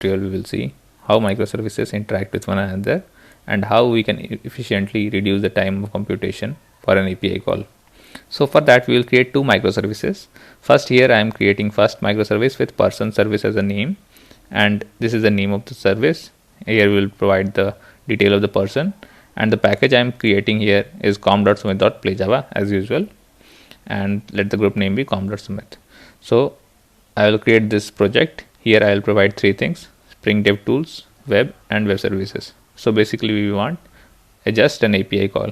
tutorial we will see how microservices interact with one another and how we can efficiently reduce the time of computation for an API call. So for that we will create two microservices. First, here I am creating first microservice with person service as a name, and this is the name of the service. Here we will provide the detail of the person, and the package I am creating here is com.sumit.playjava as usual, and let the group name be com.sumit. So I will create this project. Here I will provide three things: Spring Dev Tools, web, and web services. So basically we want just an API call.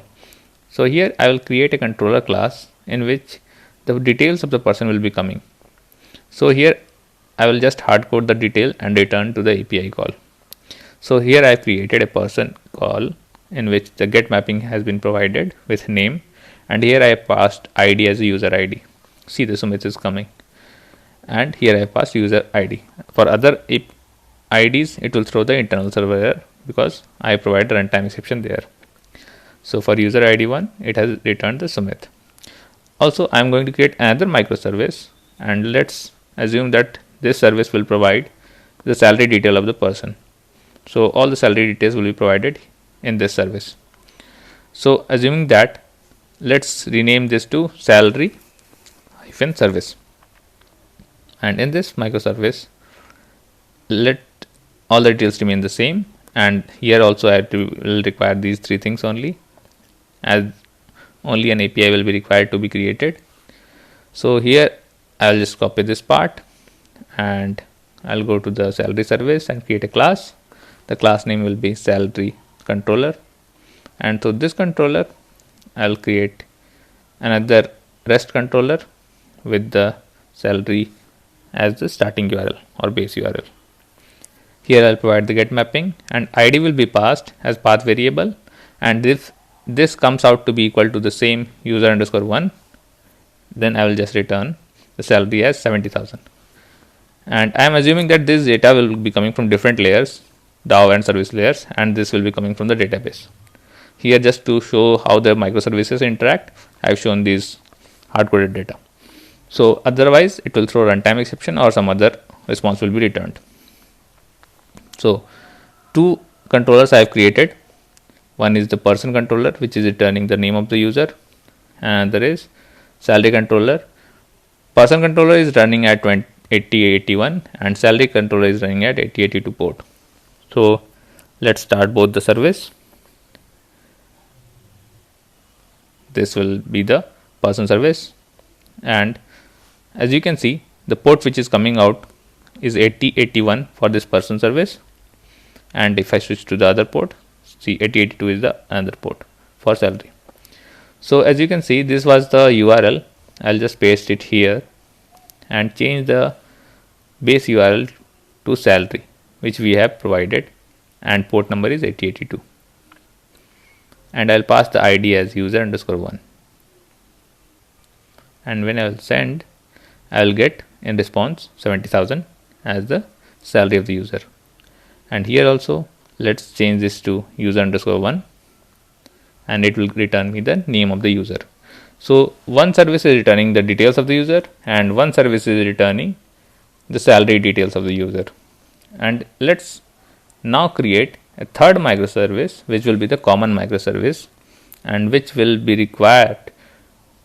So here I will create a controller class in which the details of the person will be coming. So here I will just hard code the detail and return to the API call. So here I created a person call in which the get mapping has been provided with name, and here I passed ID as a user ID. See, the Sumit is coming, and here I passed user ID. For other IDs it will throw the internal server error because I provide the runtime exception there. So for user ID 1 it has returned the Sumit. Also I am going to create another microservice, and let's assume that this service will provide the salary detail of the person. So all the salary details will be provided in this service. So assuming that, let's rename this to salary -service, and in this microservice let all the details remain the same, and here also I will require these three things only, as only an API will be required to be created. So here I will just copy this part, and I'll go to the salary service and create a class. The class name will be salary controller, and to this controller I'll create another REST controller with the salary as the starting URL or base URL. Here I'll provide the get mapping, and ID will be passed as path variable, and if this comes out to be equal to the same user_1, then I will just return the salary as 70,000. And I am assuming that this data will be coming from different layers, DAO and service layers, and this will be coming from the database. Here, just to show how the microservices interact, I have shown these hard-coded data. So otherwise it will throw runtime exception or some other response will be returned. So two controllers I have created. One is the person controller, which is returning the name of the user, and there is salary controller. Person controller is running at 8081 and salary controller is running at 8082 port. So let's start both the service. This will be the person service, and as you can see, the port which is coming out is 8081 for this person service, and if I switch to the other port, see 8082 is the another port for salary. So as you can see, this was the URL. I'll just paste it here and change the base URL to salary, which we have provided, and port number is 8082, and I'll pass the ID as user_1, and when I will send, I will get in response 70,000 as the salary of the user. And here also let's change this to user_1, and it will return me the name of the user. So one service is returning the details of the user, and one service is returning the salary details of the user. And let's now create a third microservice, which will be the common microservice, and which will be required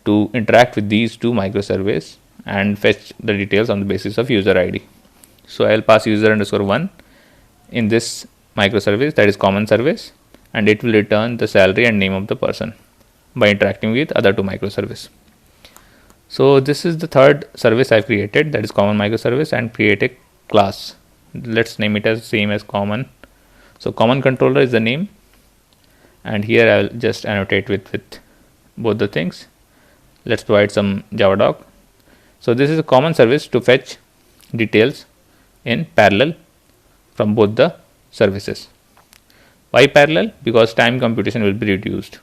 to interact with these two microservices and fetch the details on the basis of user ID. So I will pass user_1 in this microservice, that is common service, and it will return the salary and name of the person by interacting with other two microservices. So this is the third service I have created, that is common microservice, and create a class. Let's name it as same as common. So common controller is the name, and here I will just annotate with both the things. Let's provide some Javadoc. So this is a common service to fetch details in parallel from both the services. Why parallel? Because time computation will be reduced.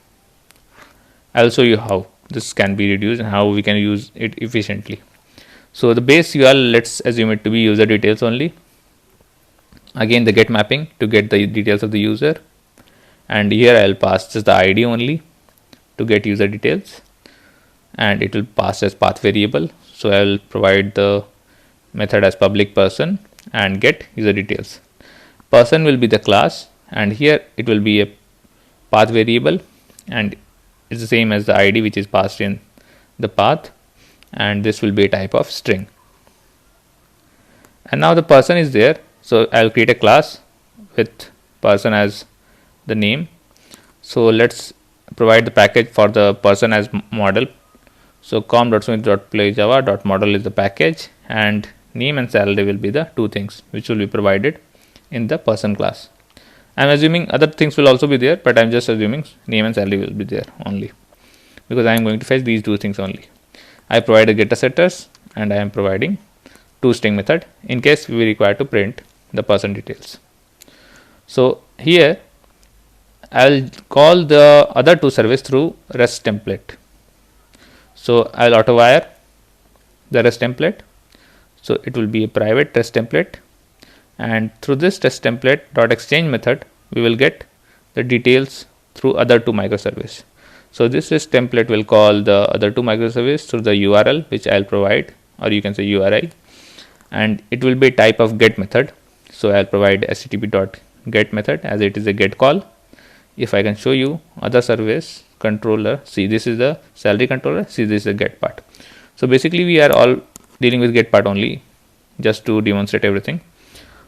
I will show you how this can be reduced and how we can use it efficiently. So the base URL, let's assume it to be user details only. Again, the get mapping to get the details of the user, and here I will pass just the ID only to get user details, and it will pass as path variable. So I will provide the method as public person and get user details. person will be the class, and here it will be a path variable, and it's the same as the id which is passed in the path, and this will be a type of string. And now the person is there, so I'll create a class with person as the name. So let's provide the package for the person as model. So com.smith.playjava.model is the package, and name and salary will be the two things which will be provided in the person class. I'm assuming other things will also be there, but I'm just assuming name and salary will be there only, because I'm going to fetch these two things only. I provide a getter setters, and I am providing toString method in case we require to print the person details. So here I'll call the other two service through REST template. So I'll auto wire the REST template. So it will be a private REST template, and through this REST template .exchange method we will get the details through other two microservice. So this REST template will call the other two microservice through the URL which I'll provide, or you can say URI, and it will be a type of get method. So I'll provide http.get method as it is a get call. If I can show you other service controller, see this is the salary controller, see this is the get part. So basically we are all dealing with get part only, just to demonstrate everything.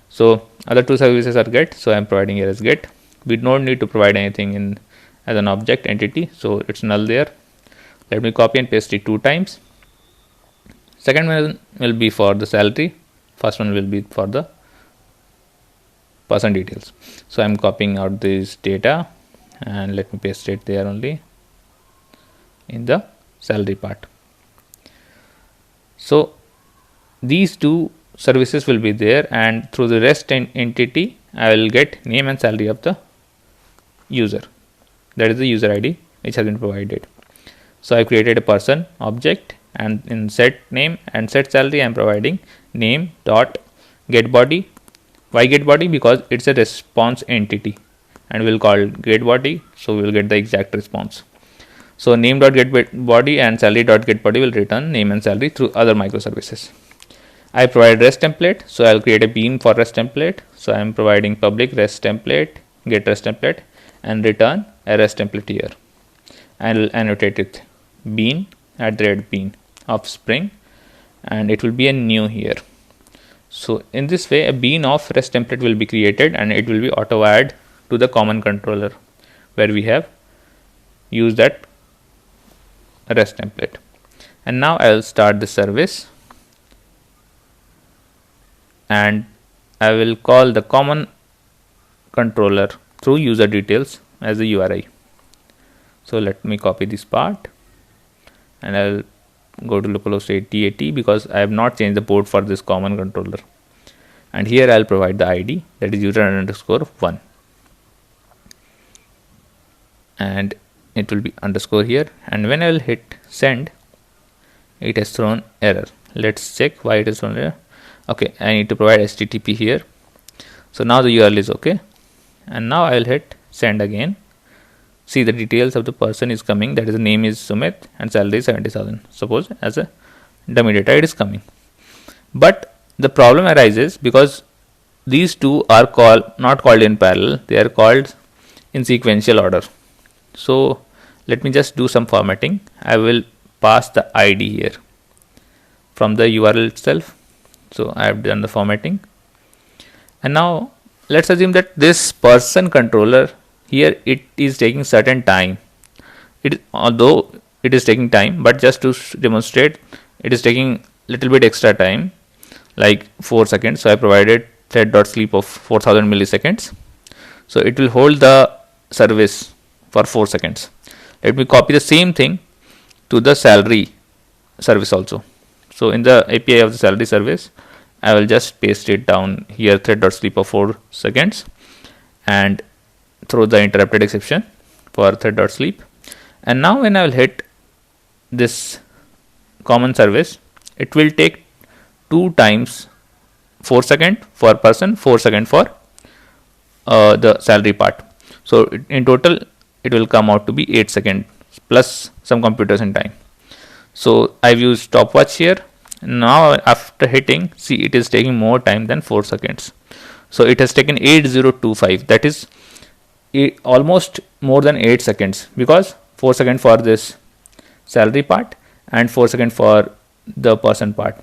So other two services are get, so I am providing here as get. We don't need to provide anything in as an object entity, so it's null there. Let me copy and paste it two times. Second one will be for the salary, first one will be for the person details. So I'm copying out this data and let me paste it there only in the salary part. So these two services will be there, and through the REST entity I will get name and salary of the user, that is the user ID which has been provided. So I created a person object, and in set name and set salary I am providing name dot get body. Why get body? Because it's a response entity, and we'll call get body, so we'll get the exact response. So name dot get body and salary dot get body will return name and salary through other microservices. I provide REST template, so I'll create a bean for REST template. So I am providing public REST template, get REST template, and return a REST template here. I'll annotate it bean @bean of Spring, and it will be a new here. So in this way a bean of REST template will be created, and it will be auto wired to the common controller where we have used that REST template. And now I will start the service, and I will call the common controller through user details as the URI. So let me copy this part, and I'll go to localhost 8080 because I have not changed the port for this common controller, and here I'll provide the ID, that is user underscore 1, and it will be underscore here, and when I will hit send it has thrown error. Let's check why it is thrown error. Okay, I need to provide HTTP here. So now the URL is okay, and now I will hit send again. See, the details of the person is coming, that is the name is Sumit and salary is 70,000. Suppose as a dummy data it is coming, but the problem arises because these two are not called in parallel, they are called in sequential order. So let me just do some formatting. I will pass the ID here from the URL itself. So I have done the formatting, and now let's assume that this person controller here, it is taking certain time. Although it is taking time, but just to demonstrate, it is taking little bit extra time, like 4 seconds. So I provided thread.sleep of 4000 milliseconds. So it will hold the service for 4 seconds. Let me copy the same thing to the salary service also. So in the API of the salary service, I will just paste it down here, thread.sleep of 4 seconds, and throw the interrupted exception for thread.sleep. And now when I will hit this common service, it will take 2 times 4 seconds for person, 4 seconds for the salary part. So in total it will come out to be 8 seconds plus some computation time. So I've used stopwatch here. Now after hitting, see, it is taking more time than 4 seconds. So it has taken 8025, that is almost more than 8 seconds, because 4 seconds for this salary part and 4 seconds for the person part.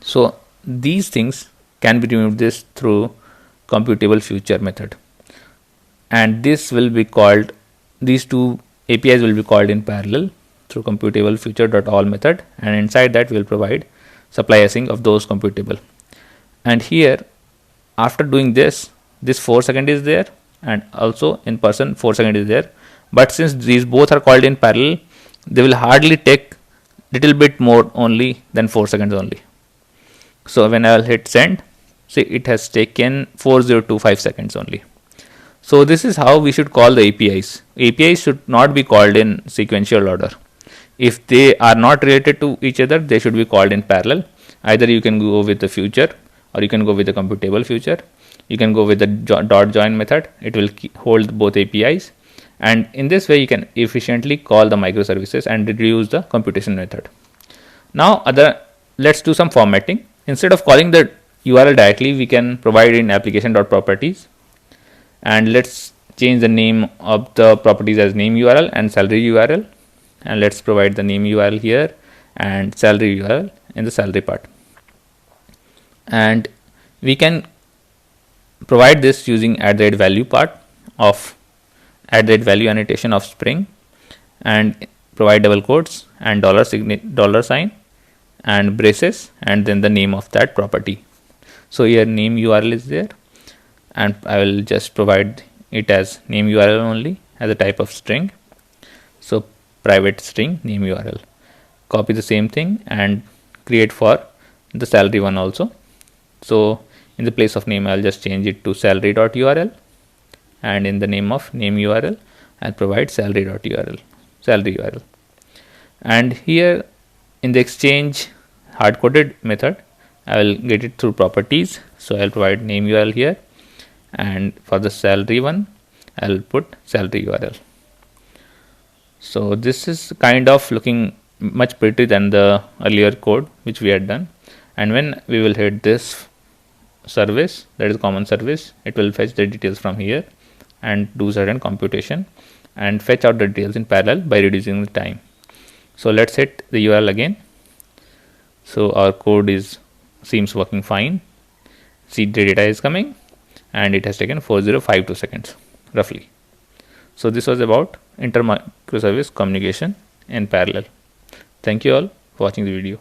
So these things can be removed this through computable future method, and this will be called, these two APIs will be called in parallel through computable future.all method, and inside that we will provide supply async of those computable. And here after doing this 4 second is there, and also in person 4 second is there, but since these both are called in parallel, they will hardly take little bit more only than 4 seconds only. So when I will hit send, see it has taken 4025 seconds only. So this is how we should call the APIs. APIs should not be called in sequential order. If they are not related to each other, they should be called in parallel. Either you can go with the future, or you can go with the computable future. You can go with the dot join method. It will hold both APIs, and in this way you can efficiently call the microservices and reduce the computation method. Now let's do some formatting. Instead of calling the URL directly, we can provide in application.properties, and let's change the name of the properties as name URL and salary URL, and let's provide the name URL here and salary URL in the salary part. And we can provide this using @value part of @value annotation of Spring, and provide double quotes and dollar sign and braces, and then the name of that property. So here name URL is there, and I will just provide it as name URL only as a type of string. So private string name URL. Copy the same thing and create for the salary one also. So in the place of name, I'll just change it to salary.url, and in the name of name URL, I'll provide salary.url, salary URL. And here in the exchange hard-coded method, I will get it through properties. So I'll provide name URL here, and for the salary one, I'll put salary URL. So this is kind of looking much pretty than the earlier code which we had done. And when we will hit this service, that is common service, it will fetch the details from here and do certain computation and fetch out the details in parallel by reducing the time. So let's hit the URL again. So our code seems working fine. See, the data is coming, and it has taken 4052 seconds roughly. So this was about inter microservice communication in parallel. Thank you all for watching the video.